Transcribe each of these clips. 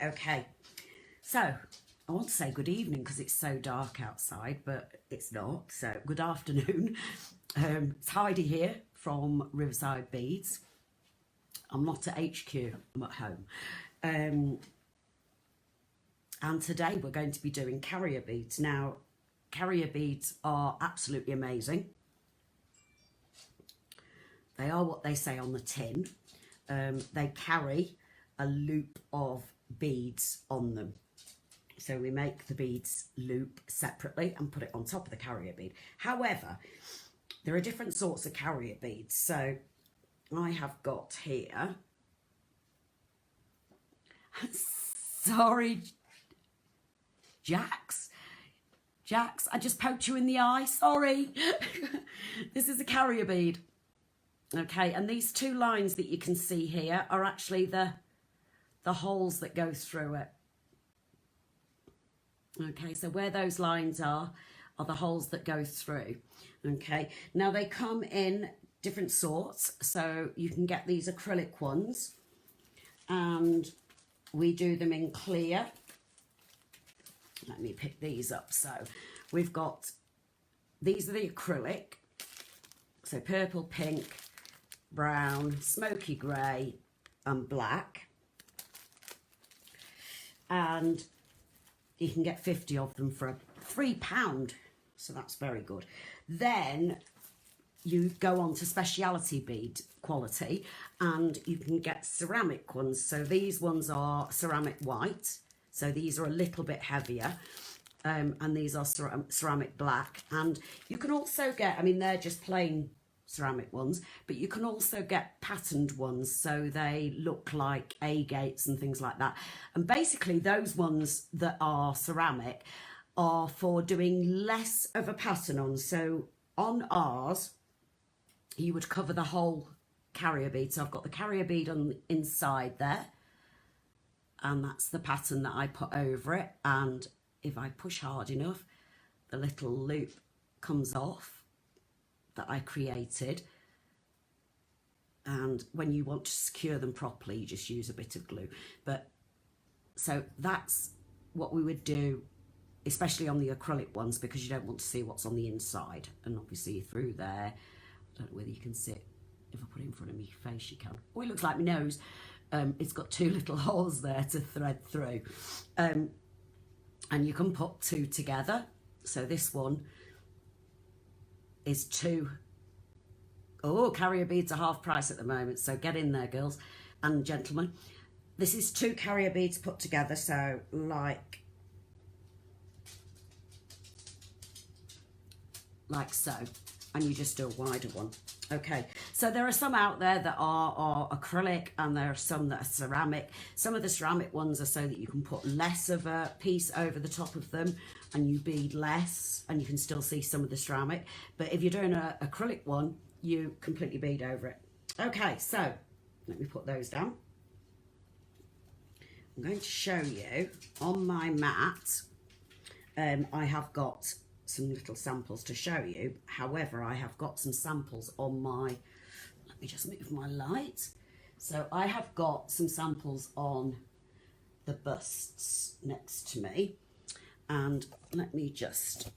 Okay, so I want to say good evening because it's so dark outside, but it's not. So good afternoon. It's Heidi here from Riverside Beads. I'm not at HQ, I'm at home. And today we're going to be doing carrier beads. Now, carrier beads are absolutely amazing. They are what they say on the tin. They carry a loop of beads on them. So we make the beads loop separately and put it on top of the carrier bead. However, there are different sorts of carrier beads. So I have got here, sorry, Jax, I just poked you in the eye, sorry. This is a carrier bead. Okay, and these two lines that you can see here are actually the holes that go through it. Okay, so where those lines are the holes that go through. Okay, now they come in different sorts, so you can get these acrylic ones, and we do them in clear. Let me pick these up. So we've got, these are the acrylic, so purple, pink, brown, smoky grey and black, and you can get 50 of them for £3, so that's very good. Then you go on to speciality bead quality, and you can get ceramic ones. So these ones are ceramic white, so these are a little bit heavier, and these are ceramic black. And you can also get, I mean, they're just plain ceramic ones, but you can also get patterned ones, so they look like agates and things like that. And basically those ones that are ceramic are for doing less of a pattern on. So on ours you would cover the whole carrier bead. So I've got the carrier bead on the inside there, and that's the pattern that I put over it, and if I push hard enough the little loop comes off that I created. And when you want to secure them properly, you just use a bit of glue. But so that's what we would do, especially on the acrylic ones, because you don't want to see what's on the inside. And obviously through there, I don't know whether you can see it. If I put it in front of my face, you can. Oh, it looks like my nose. It's got two little holes there to thread through. And you can put two together. So this one is two. Oh, carrier beads are half price at the moment, so get in there, girls and gentlemen. This is two carrier beads put together, so like so, and you just do a wider one. Okay, so there are some out there that are acrylic, and there are some that are ceramic. Some of the ceramic ones are so that you can put less of a piece over the top of them and you bead less, and you can still see some of the ceramic. But if you're doing an acrylic one, you completely bead over it. Okay, so let me put those down. I'm going to show you on my mat. I have got some little samples to show you. However, I have got some samples on my, let me just move my light. So I have got some samples on the busts next to me, and let me just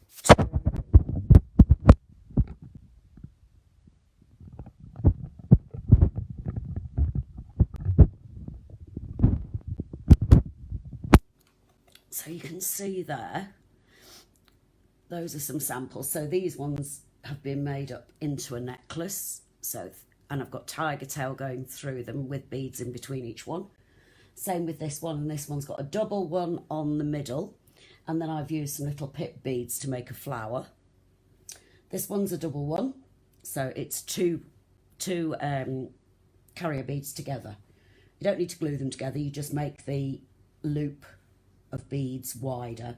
so you can see there, those are some samples. So these ones have been made up into a necklace. So, and I've got tiger tail going through them with beads in between each one. Same with this one, and this one's got a double one on the middle. And then I've used some little pip beads to make a flower. This one's a double one. So it's two carrier beads together. You don't need to glue them together. You just make the loop of beads wider.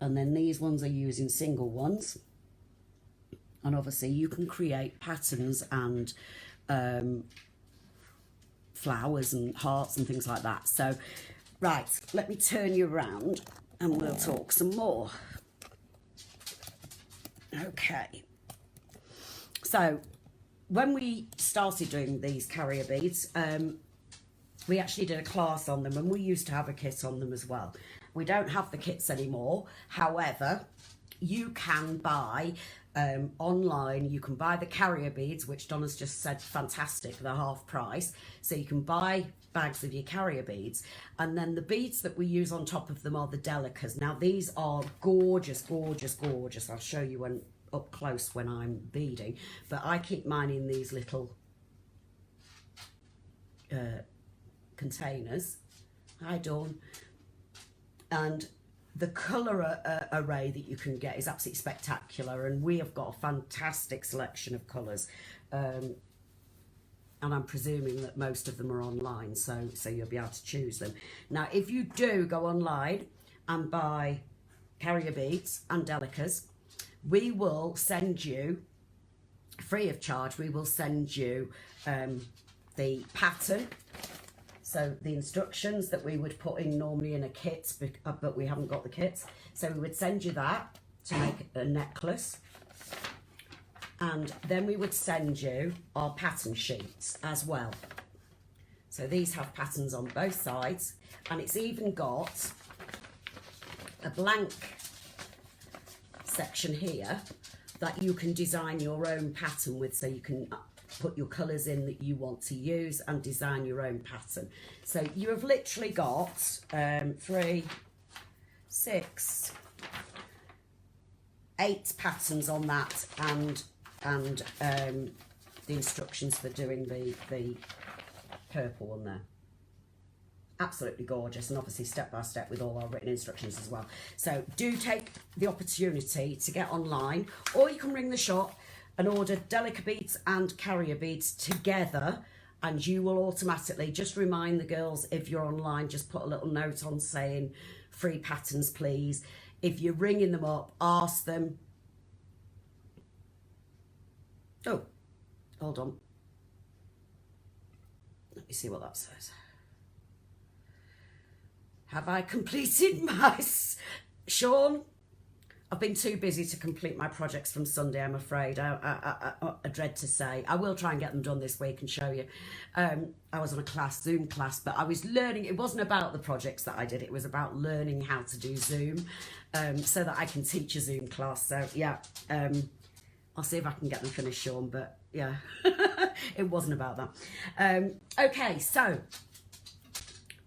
And then these ones are using single ones, and obviously you can create patterns and flowers and hearts and things like that. So right, let me turn you around and we'll talk some more. Okay, so when we started doing these carrier beads, We actually did a class on them, and we used to have a kit on them as well. We don't have the kits anymore. However, you can buy online, you can buy the carrier beads, which Donna's just said fantastic, they're half price. So you can buy bags of your carrier beads, and then the beads that we use on top of them are the delicas. Now these are gorgeous, gorgeous, gorgeous. I'll show you when up close when I'm beading, but I keep mine in these little containers. Hi Dawn. And the colour array that you can get is absolutely spectacular, and we have got a fantastic selection of colours, and I'm presuming that most of them are online, so you'll be able to choose them. Now if you do go online and buy carrier beads and delicas, we will send you, free of charge, we will send you the pattern. So the instructions that we would put in normally in a kit, but we haven't got the kits. So we would send you that to make a necklace. And then we would send you our pattern sheets as well. So these have patterns on both sides. And it's even got a blank section here that you can design your own pattern with. So you can put your colours in that you want to use and design your own pattern. So you have literally got 3, 6, 8 patterns on that, and the instructions for doing the purple one there. Absolutely gorgeous, and obviously step by step with all our written instructions as well. So do take the opportunity to get online, or you can ring the shop and order delica beads and carrier beads together, and you will automatically just remind the girls, if you're online, just put a little note on saying free patterns please. If you're ringing them up, ask them. Oh, hold on, let me see what that says. Have I completed my Sean? I've been too busy to complete my projects from Sunday, I'm afraid. I dread to say. I will try and get them done this week and show you. I was on a Zoom class, but I was learning. It wasn't about the projects that I did. It was about learning how to do Zoom so that I can teach a Zoom class. So, yeah, I'll see if I can get them finished, Sean, but, yeah, it wasn't about that. Okay, so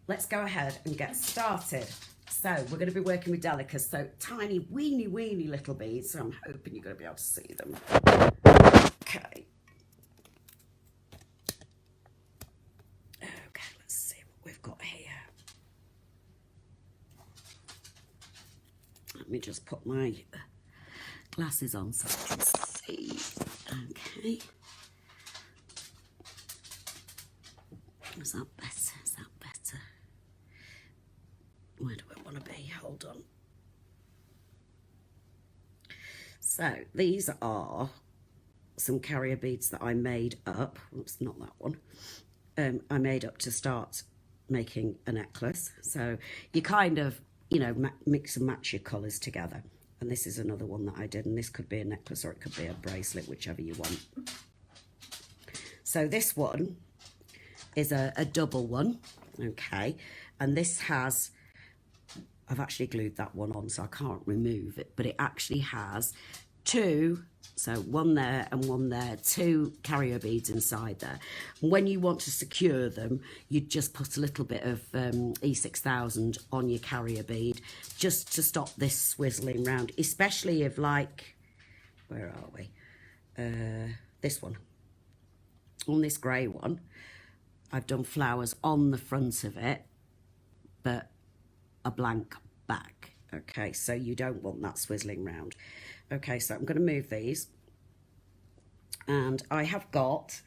let's go ahead and get started. So we're going to be working with delicas, so tiny, weeny little beads. So I'm hoping you're going to be able to see them. Okay. Okay, let's see what we've got here. Let me just put my glasses on so I can see. Okay. Is that better? Is that better? Where do I want to be? Hold on. So these are some carrier beads that I made up. Oops, not that one. I made up to start making a necklace. So you kind of, you know, mix and match your colours together. And this is another one that I did. And this could be a necklace or it could be a bracelet, whichever you want. So this one is a double one. Okay. And this has... I've actually glued that one on, so I can't remove it, but it actually has 2, so one there and one there, 2 carrier beads inside there. And when you want to secure them, you just put a little bit of E6000 on your carrier bead, just to stop this swizzling round, especially if, like, where are we? This one. On this grey one, I've done flowers on the front of it, but a blank back. Okay, so you don't want that swizzling round. Okay, so I'm going to move these, and I have got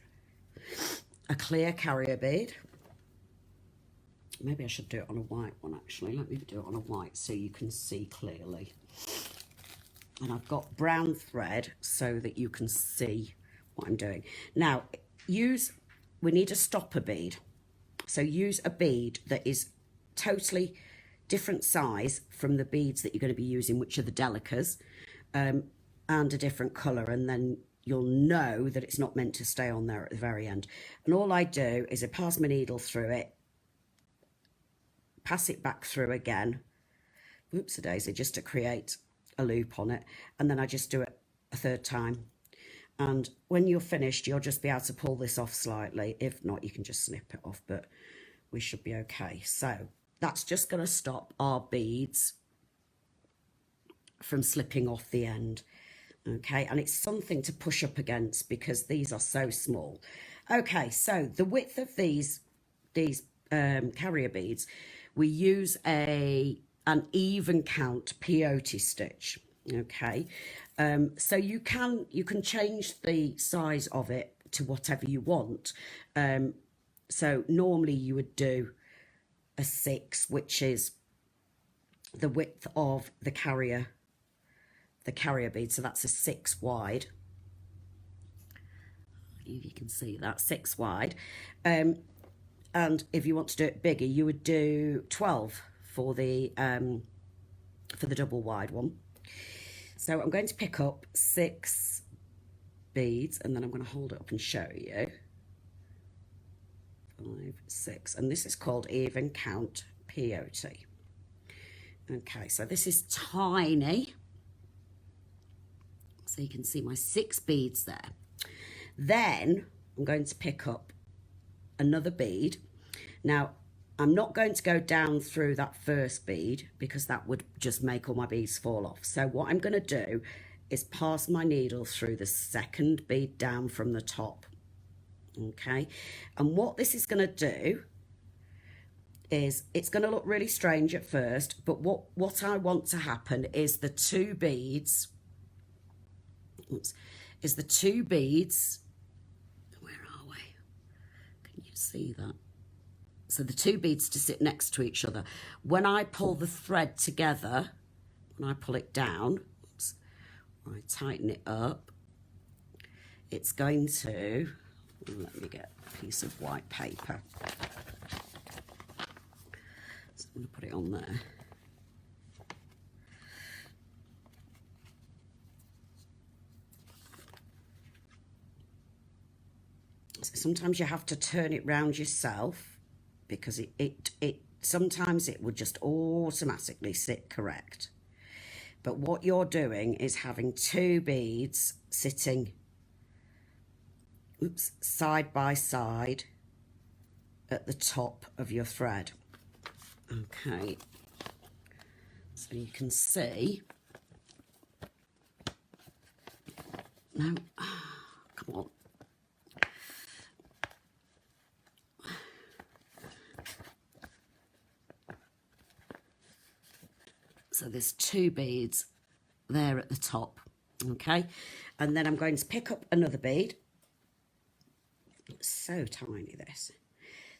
a clear carrier bead. Maybe I should do it on a white one, actually. Let me do it on a white so you can see clearly. And I've got brown thread so that you can see what I'm doing. Now, we need a stopper bead. So use a bead that is totally different size from the beads that you're going to be using, which are the delicas, and a different colour, and then you'll know that it's not meant to stay on there at the very end. And all I do is I pass my needle through it, pass it back through again, whoops-a-daisy, just to create a loop on it, and then I just do it a third time. And when you're finished, you'll just be able to pull this off slightly. If not, you can just snip it off, but we should be okay. So that's just going to stop our beads from slipping off the end. Okay, and it's something to push up against because these are so small. Okay, so the width of these carrier beads, we use an even count peyote stitch. Okay, so you can change the size of it to whatever you want. So normally you would do a 6, which is the width of the carrier bead, so that's a 6 wide. If you can see that, 6 wide. And if you want to do it bigger, you would do 12 for the double wide one. So I'm going to pick up 6 beads, and then I'm going to hold it up and show you. 5, 6, and this is called even count peyote. Okay, so this is tiny. So you can see my 6 beads there. Then I'm going to pick up another bead. Now, I'm not going to go down through that first bead because that would just make all my beads fall off. So what I'm going to do is pass my needle through the second bead down from the top. Okay, and what this is going to do is, it's going to look really strange at first, but what I want to happen is the 2 beads, where are we? Can you see that? So the 2 beads to sit next to each other. When I pull the thread together, when I pull it down, oops, I tighten it up, it's going to, let me get a piece of white paper. So I'm going to put it on there. So sometimes you have to turn it round yourself because it sometimes it would just automatically sit correct. But what you're doing is having 2 beads sitting side by side at the top of your thread. Okay, so you can see. No, come on. So there's 2 beads there at the top, okay? And then I'm going to pick up another bead. It's so tiny, this.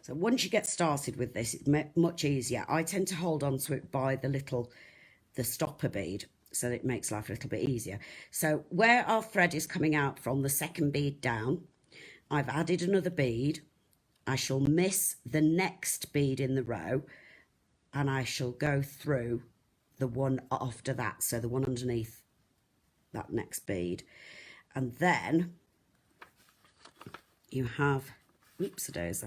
So once you get started with this, it's much easier. I tend to hold on to it by the stopper bead, so it makes life a little bit easier. So where our thread is coming out from, the second bead down, I've added another bead. I shall miss the next bead in the row, and I shall go through the one after that, so the one underneath that next bead. And then you have, whoops-a-daisy,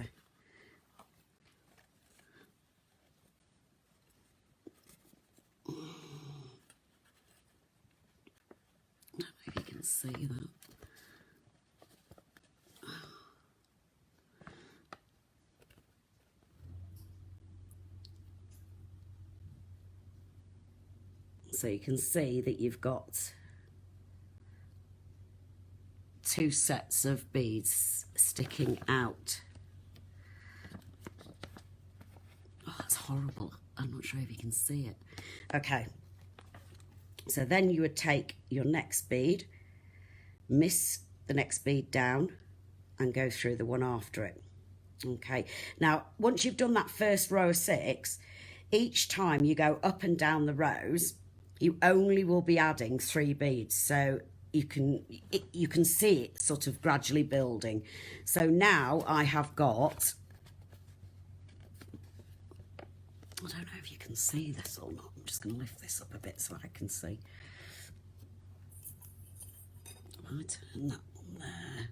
I don't know if you can see that. So you can see that you've got 2 sets of beads sticking out. Oh, that's horrible. I'm not sure if you can see it. Okay. So then you would take your next bead, miss the next bead down, and go through the one after it. Okay. Now, once you've done that first row of 6, each time you go up and down the rows, you only will be adding 3 beads. So you can see it sort of gradually building. So now I have got, I don't know if you can see this or not. I'm just going to lift this up a bit so I can see. I turn that one there.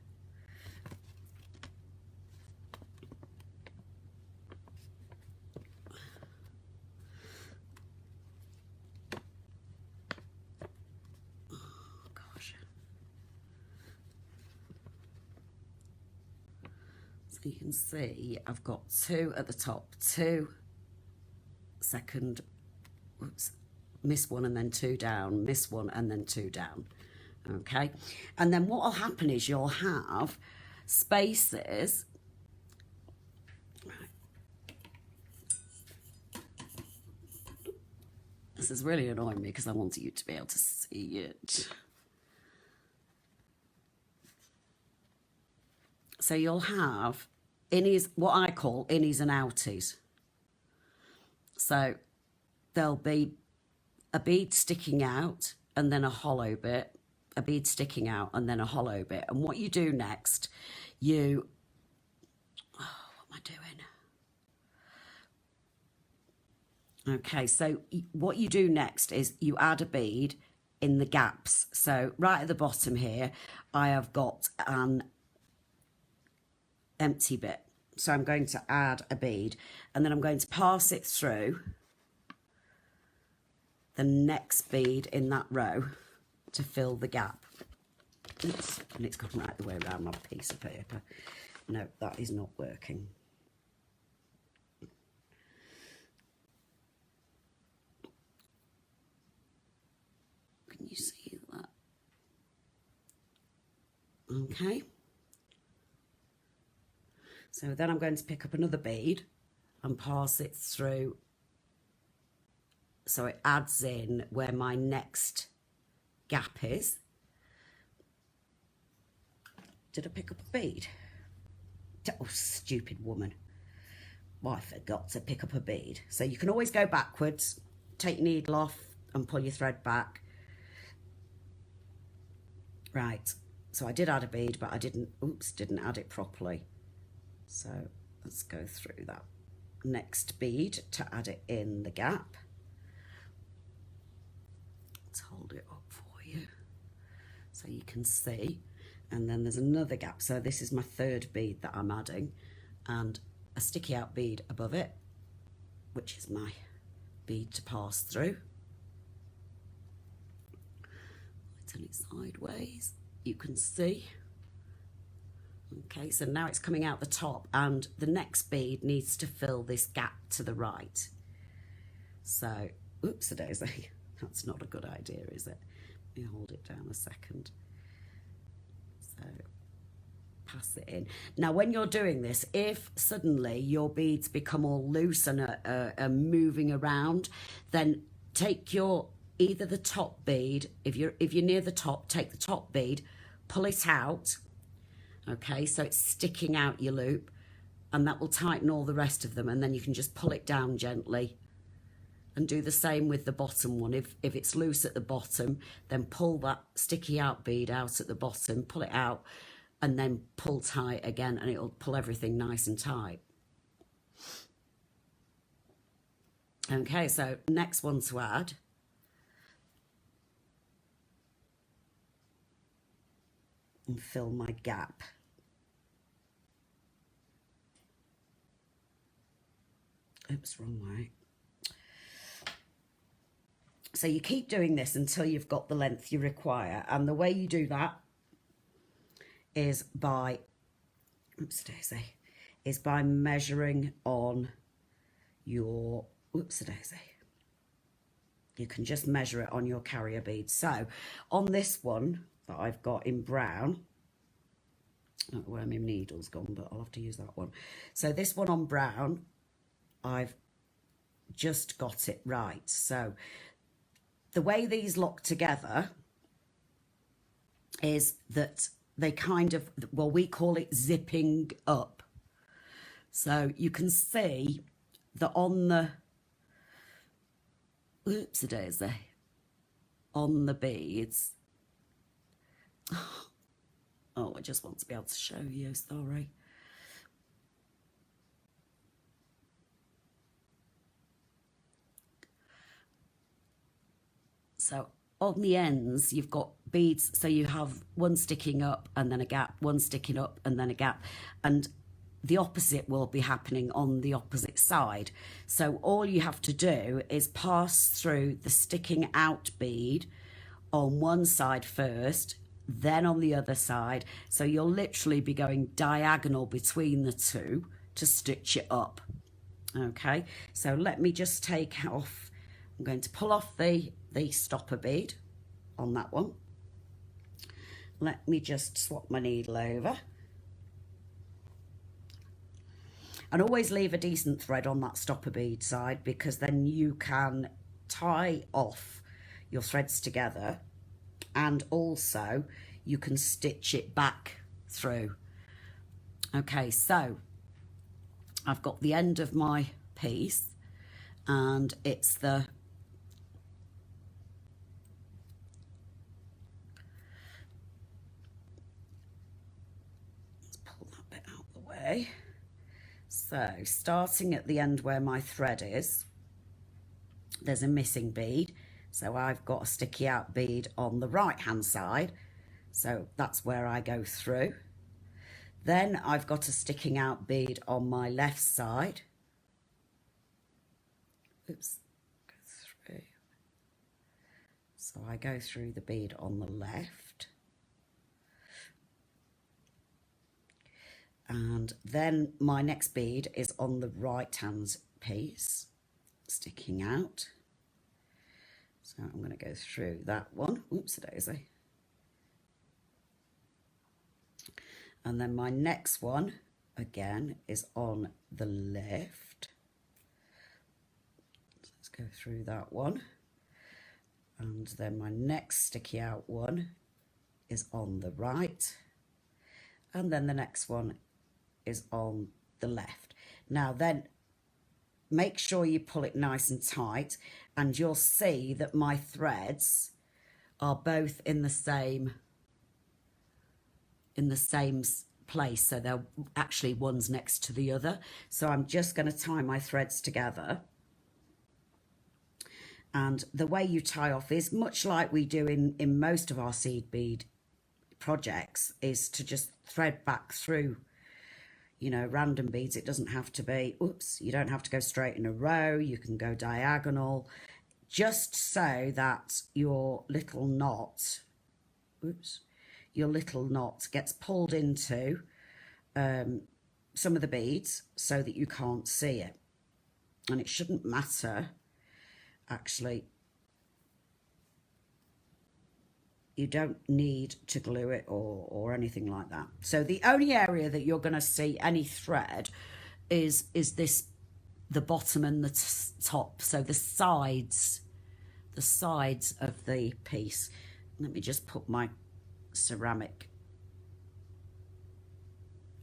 So you can see I've got 2 at the top, 2 second, whoops, miss 1 and then 2 down, miss 1 and then 2 down. Okay, and then what will happen is you'll have spaces. This is really annoying me because I want you to be able to see it. So you'll have innies, what I call innies and outies. So there'll be a bead sticking out and then a hollow bit, a bead sticking out and then a hollow bit. And what you do next, what am I doing? Okay, so what you do next is you add a bead in the gaps. So right at the bottom here, I have got an empty bit. So I'm going to add a bead and then I'm going to pass it through the next bead in that row to fill the gap. Oops, and it's gone right the way around my piece of paper. No, that is not working. Can you see that? Okay. So then I'm going to pick up another bead and pass it through so it adds in where my next gap is. Did I pick up a bead? Oh, stupid woman. Well, I forgot to pick up a bead. So you can always go backwards, take your needle off and pull your thread back. Right, so I did add a bead, but I didn't add it properly. So let's go through that. Next bead to add it in the gap. Let's hold it up for you so you can see. And then there's another gap. So this is my 3rd bead that I'm adding and a sticky out bead above it, which is my bead to pass through. I turn it sideways, you can see. Okay, so now it's coming out the top and the next bead needs to fill this gap to the right. So, oops-a-daisy, that's not a good idea, is it? Let me hold it down a second. So, pass it in. Now, when you're doing this, if suddenly your beads become all loose and are moving around, then take either the top bead, if you're near the top, take the top bead, pull it out. Okay, so it's sticking out your loop and that will tighten all the rest of them, and then you can just pull it down gently and do the same with the bottom one. If it's loose at the bottom, then pull that sticky out bead out at the bottom, pull it out and then pull tight again and it'll pull everything nice and tight. Okay, so next one to add. And fill my gap. Oops, wrong way. So you keep doing this until you've got the length you require. And the way you do that is by, oops-a-daisy, is by measuring on your, oops-a-daisy. You can just measure it on your carrier bead. So on this one that I've got in brown, I don't know where my needle's gone, but I'll have to use that one. So this one on brown, I've just got it right. So the way these lock together is that they kind of, well, we call it zipping up. So you can see that on the, oops-a-daisy, on the beads, oh, I just want to be able to show you, sorry. So on the ends, you've got beads. So you have one sticking up and then a gap, one sticking up and then a gap. And the opposite will be happening on the opposite side. So all you have to do is pass through the sticking out bead on one side first, then on the other side. So you'll literally be going diagonal between the two to stitch it up. Okay, so let me just take off, I'm going to pull off the stopper bead on that one. Let me just swap my needle over. And always leave a decent thread on that stopper bead side, because then you can tie off your threads together, and also you can stitch it back through. Okay, so I've got the end of my piece, and it's the let's pull that bit out of the way. So starting at the end where my thread is, there's a missing bead, so I've got a sticky out bead on the right hand side, so that's where I go through. Then I've got a sticking out bead on my left side. Oops, go through. So I go through the bead on the left. And then my next bead is on the right hand piece, sticking out. So I'm going to go through that one. Oops, a daisy. And then my next one, again, is on the left. So let's go through that one. And then my next sticky out one is on the right. And then the next one is on the left. Now then, make sure you pull it nice and tight, and you'll see that my threads are both in the same place, so they're actually one's next to the other. So I'm just going to tie my threads together, and the way you tie off is much like we do in most of our seed bead projects, is to just thread back through, you know, random beads. It doesn't have to be, oops, you don't have to go straight in a row. You can go diagonal, just so that your little knot, oops, your little knot gets pulled into some of the beads so that you can't see it. And it shouldn't matter, actually. You don't need to glue it or anything like that. So the only area that you're going to see any thread is this, the bottom and the top. So the sides of the piece. Let me just put my ceramic.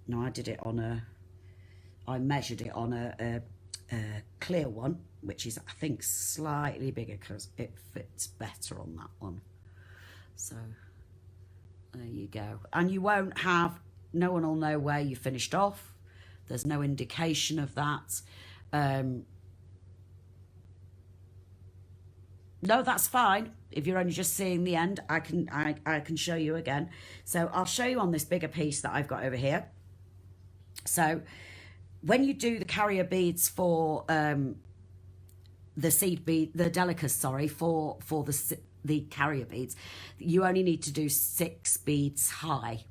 No, I did it on I measured it on a clear one, which is, I think, slightly bigger because it fits better on that one. So there you go. And you won't have, no one will know where you finished off. There's no indication of that. No, that's fine. If you're only just seeing the end, I can show you again. So I'll show you on this bigger piece that I've got over here. So when you do the carrier beads for the seed bead, the delicas, sorry, for the carrier beads, you only need to do 6 beads high,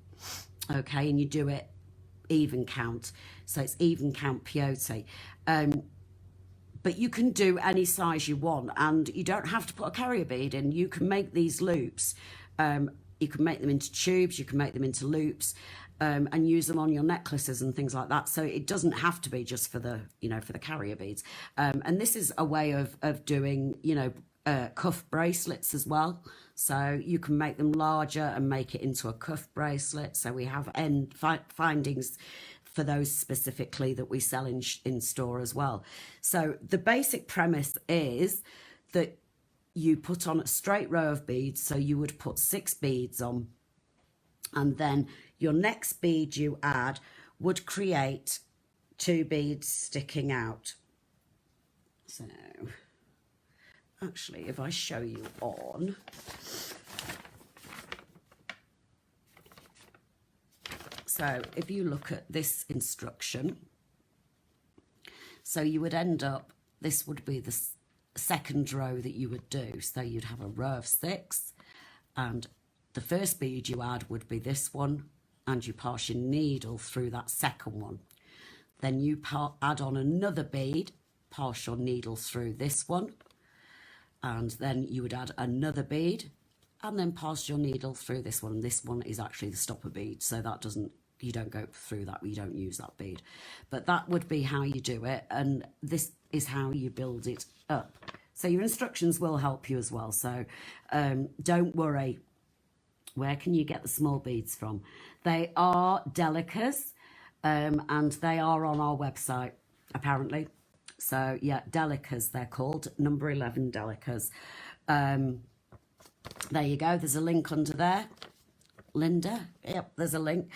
okay, and you do it even count, so it's even count peyote. But you can do any size you want, and you don't have to put a carrier bead in. You can make these loops, you can make them into tubes, you can make them into loops, and use them on your necklaces and things like that. So it doesn't have to be just for the, you know, for the carrier beads. And this is a way of doing, you know, cuff bracelets as well. So you can make them larger and make it into a cuff bracelet. So we have end findings for those specifically that we sell in store as well. So the basic premise is that you put on a straight row of beads. So you would put 6 beads on, and then your next bead you add would create 2 beads sticking out. So actually, if I show you on, so if you look at this instruction, so you would end up, this would be the second row that you would do. So you'd have a row of 6 and the first bead you add would be this one, and you pass your needle through that second one. Then you add on another bead, pass your needle through this one, and then you would add another bead, and then pass your needle through this one. This one is actually the stopper bead, so that doesn't, you don't go through that, you don't use that bead. But that would be how you do it, and this is how you build it up. So your instructions will help you as well, so don't worry. Where can you get the small beads from? They are Delicas, and they are on our website, apparently. So, yeah, Delicas, they're called, number 11 Delicas. There you go, there's a link under there. Linda, yep, there's a link.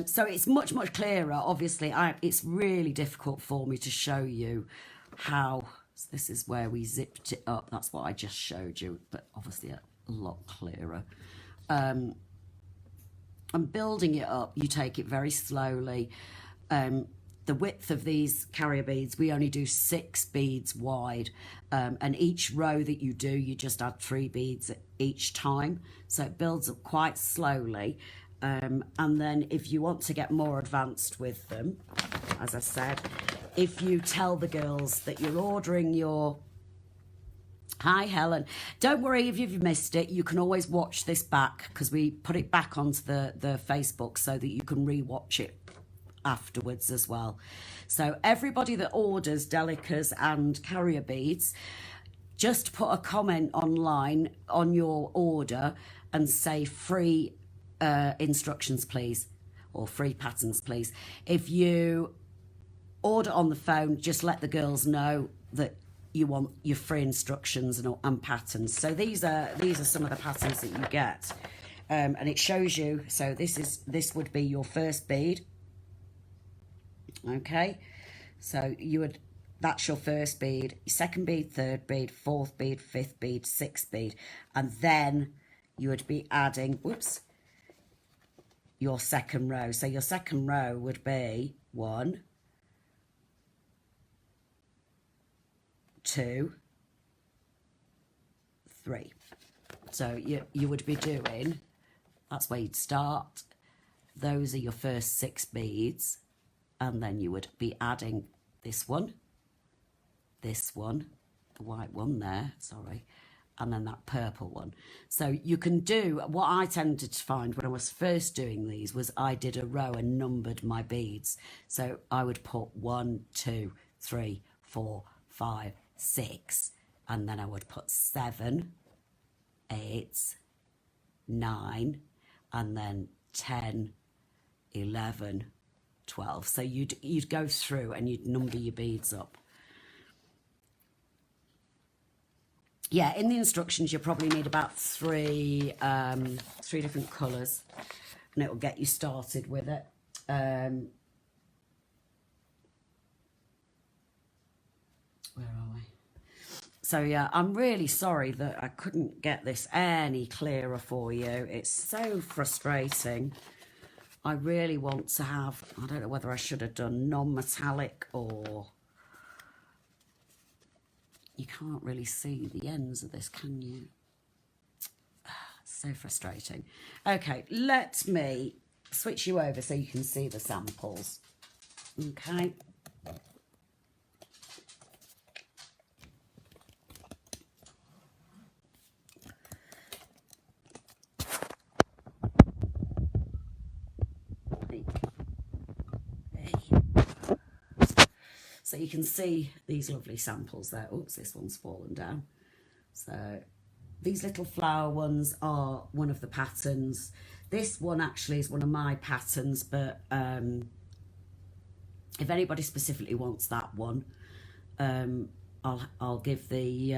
So it's much, much clearer. Obviously, it's really difficult for me to show you how, so this is where we zipped it up. That's what I just showed you, but obviously a lot clearer. And building it up, you take it very slowly. The width of these carrier beads, we only do 6 beads wide, and each row that you do, you just add 3 beads each time, so it builds up quite slowly. And then if you want to get more advanced with them, as I said, if you tell the girls that you're ordering your... Hi, Helen. Don't worry if you've missed it. You can always watch this back, because we put it back onto the Facebook so that you can re-watch it afterwards as well. So everybody that orders Delicas and carrier beads, just put a comment online on your order and say free instructions, please, or free patterns, please. If you order on the phone, just let the girls know that you want your free instructions and patterns. So these are some of the patterns that you get, and it shows you. So this would be your first bead. Okay, so that's your first bead, second bead, third bead, fourth bead, fifth bead, sixth bead, and then you would be adding, whoops, your second row. So your second row would be 1, 2, 3. So you would be doing, that's where you'd start. Those are your first 6 beads, and then you would be adding this one, the white one there, sorry, and then that purple one. So you can do, what I tended to find when I was first doing these was I did a row and numbered my beads. So I would put 1, 2, 3, 4, 5, 6, and then I would put 7, 8, 9, and then 10, 11, 12. So you'd go through and you'd number your beads up. Yeah, in the instructions you probably need about 3 different colours, and it will get you started with it. Where are we? So yeah, I'm really sorry that I couldn't get this any clearer for you. It's so frustrating. I really want to have, I don't know whether I should have done non-metallic, or you can't really see the ends of this, can you? So frustrating. Okay, let me switch you over so you can see the samples. Okay. So you can see these lovely samples there. Oops, this one's fallen down. So these little flower ones are one of the patterns. This one actually is one of my patterns, but if anybody specifically wants that one, I'll give the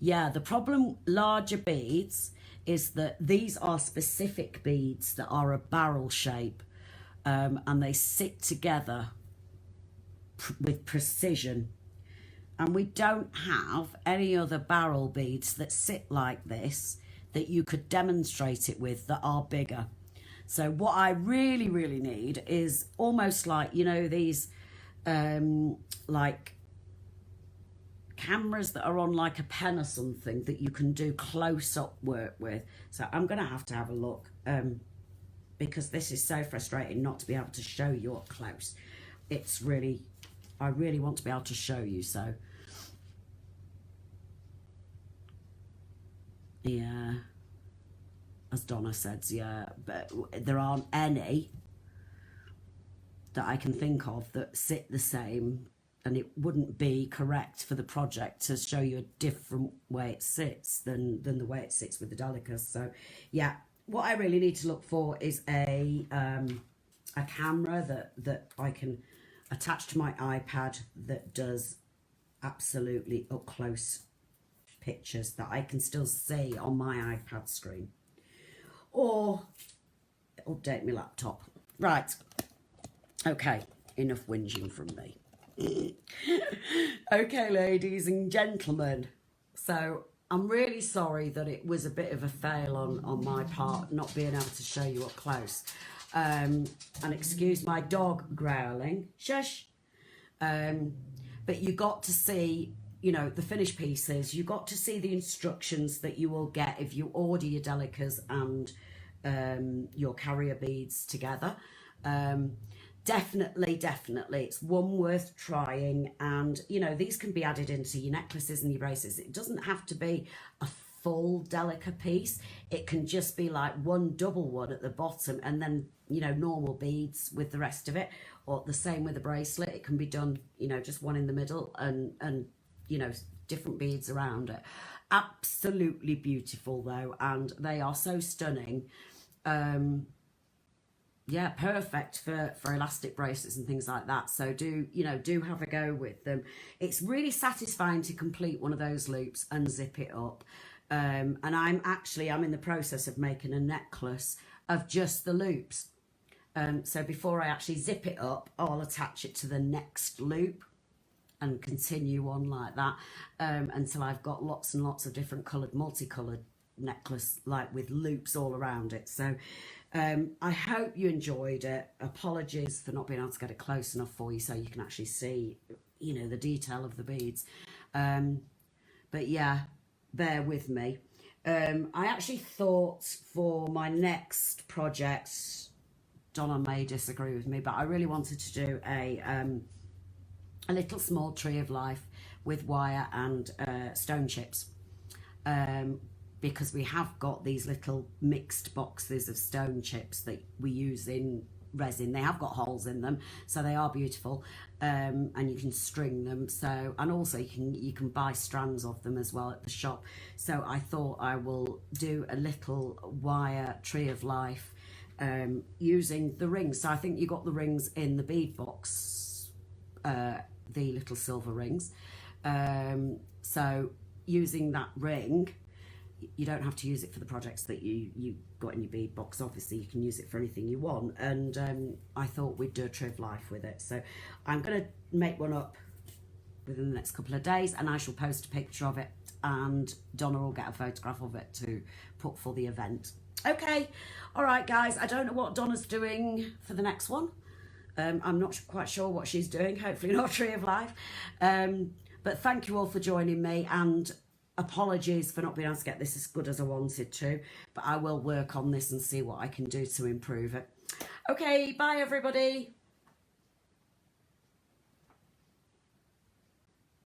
yeah, the problem, larger beads, is that these are specific beads that are a barrel shape, and they sit together with precision, and we don't have any other barrel beads that sit like this that you could demonstrate it with that are bigger. So what I really need is almost like, you know, these like cameras that are on like a pen or something that you can do close-up work with. So I'm going to have a look because this is so frustrating not to be able to show you up close. It's really, I really want to be able to show you. So yeah, as Donna says, yeah, but there aren't any that I can think of that sit the same, and it wouldn't be correct for the project to show you a different way it sits than the way it sits with the Delicas. So yeah, what I really need to look for is a camera that I can attach to my iPad that does absolutely up close pictures that I can still see on my iPad screen, or update my laptop. Right, okay, enough whinging from me. Okay, ladies and gentlemen, so I'm really sorry that it was a bit of a fail on my part not being able to show you up close, and excuse my dog growling, shush. But you got to see, you know, the finished pieces. You got to see the instructions that you will get if you order your Delicas and your carrier beads together. Definitely, it's one worth trying. And, you know, these can be added into your necklaces and your bracelets. It doesn't have to be a full Delica piece. It can just be like one double one at the bottom and then, you know, normal beads with the rest of it. Or the same with the bracelet. It can be done, you know, just one in the middle and you know, different beads around it. Absolutely beautiful though, and they are so stunning. Yeah, perfect for elastic bracelets and things like that. So do have a go with them. It's really satisfying to complete one of those loops and zip it up. And I'm in the process of making a necklace of just the loops. So before I actually zip it up, I'll attach it to the next loop and continue on like that until I've got lots and lots of different coloured, multicoloured necklace, like with loops all around it. So I hope you enjoyed it. Apologies for not being able to get it close enough for you so you can actually see, you know, the detail of the beads. But yeah, bear with me. I actually thought for my next project, Donna may disagree with me, but I really wanted to do a little small tree of life with wire and stone chips, because we have got these little mixed boxes of stone chips that we use in resin. They have got holes in them, so they are beautiful, and you can string them. So, and also you can buy strands of them as well at the shop. So I thought I will do a little wire tree of life using the rings. So I think you got the rings in the bead box, the little silver rings. So using that ring, you don't have to use it for the projects that you got in your bead box. Obviously you can use it for anything you want, and I thought we'd do a tree of life with it. So I'm going to make one up within the next couple of days, and I shall post a picture of it, and Donna will get a photograph of it to put for the event. Okay, all right guys, I don't know what Donna's doing for the next one. I'm not quite sure what she's doing, hopefully not Tree of Life. But thank you all for joining me, and apologies for not being able to get this as good as I wanted to, but I will work on this and see what I can do to improve it. Okay, bye everybody.